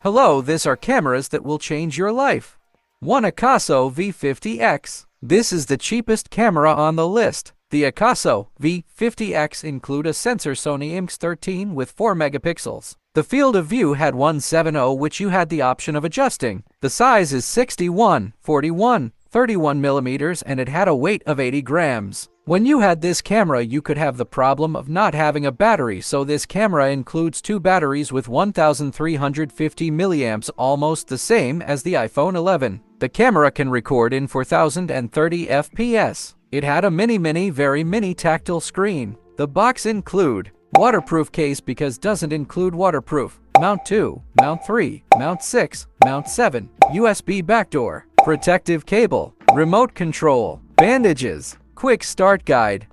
Hello, these are cameras that will change your life. 1. Akaso V50X. This is the cheapest camera on the list. The Akaso V50X include a sensor Sony IMX13 with 4 megapixels. The field of view had 170, which you had the option of adjusting. The size is 61, 41, 31 millimeters, and it had a weight of 80 grams. When you had this camera, you could have the problem of not having a battery, so this camera includes 2 batteries with 1350 milliamps, almost the same as the iPhone 11. The camera can record in 4030 fps. It had a very mini tactile screen. The box include waterproof case because doesn't include waterproof, mount 2, mount 3, mount 6, mount 7, USB backdoor, protective cable, remote control, bandages, quick start guide.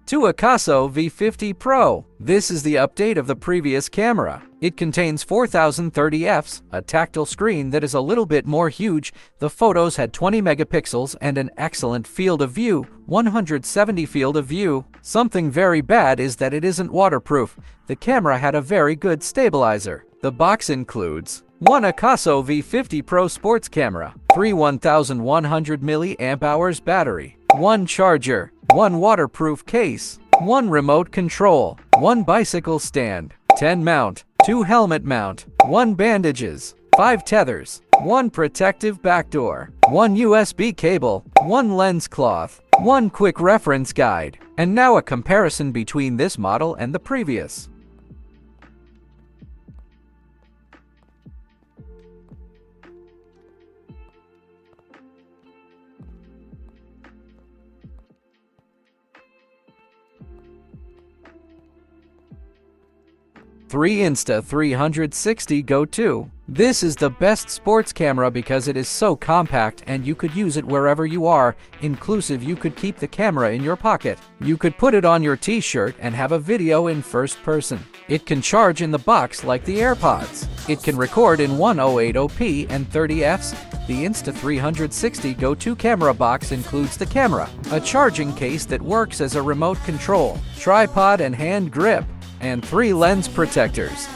2. Akaso V50 Pro. This is the update of the previous camera. It contains 4030 fps, a tactile screen that is a little bit more huge. The photos had 20 megapixels and an excellent field of view, 170 field of view. Something very bad is that it isn't waterproof. The camera had a very good stabilizer. The box includes 1. Akaso V50 Pro Sports Camera, 3 1100 mAh battery, 1 charger, 1 waterproof case, 1 remote control, 1 bicycle stand, 10 mount, 2 helmet mount, 1 bandages, 5 tethers, 1 protective backdoor, 1 USB cable, 1 lens cloth, 1 quick reference guide. And now a comparison between this model and the previous. Three Insta360 Go 2. This is the best sports camera because it is so compact and you could use it wherever you are. Inclusive, you could keep the camera in your pocket. You could put it on your t-shirt and have a video in first person. It can charge in the box like the AirPods. It can record in 1080p and 30 fps. The Insta360 Go 2 camera box includes the camera, a charging case that works as a remote control, tripod and hand grip, and 3 lens protectors.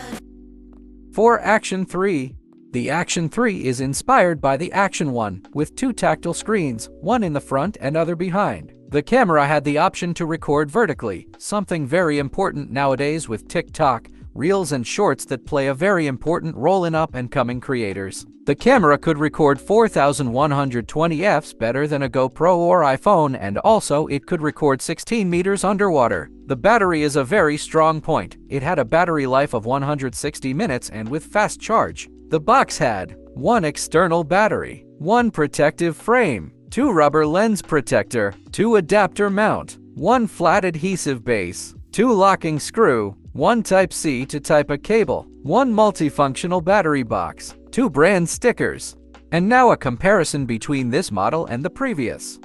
4. Action 3. The Action 3 is inspired by the Action 1, with 2 tactile screens, one in the front and other behind. The camera had the option to record vertically, something very important nowadays with TikTok, Reels and Shorts that play a very important role in up-and-coming creators. The camera could record 4120 fps better than a GoPro or iPhone, and also it could record 16 meters underwater. The battery is a very strong point. It had a battery life of 160 minutes and with fast charge. The box had 1 external battery, 1 protective frame, 2 rubber lens protector, 2 adapter mount, 1 flat adhesive base, 2 locking screw, 1 Type-C to Type-A cable, 1 multifunctional battery box, 2 brand stickers. And now a comparison between this model and the previous.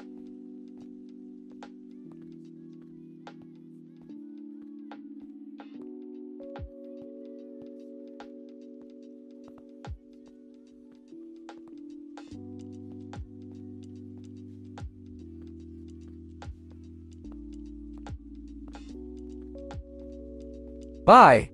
Bye.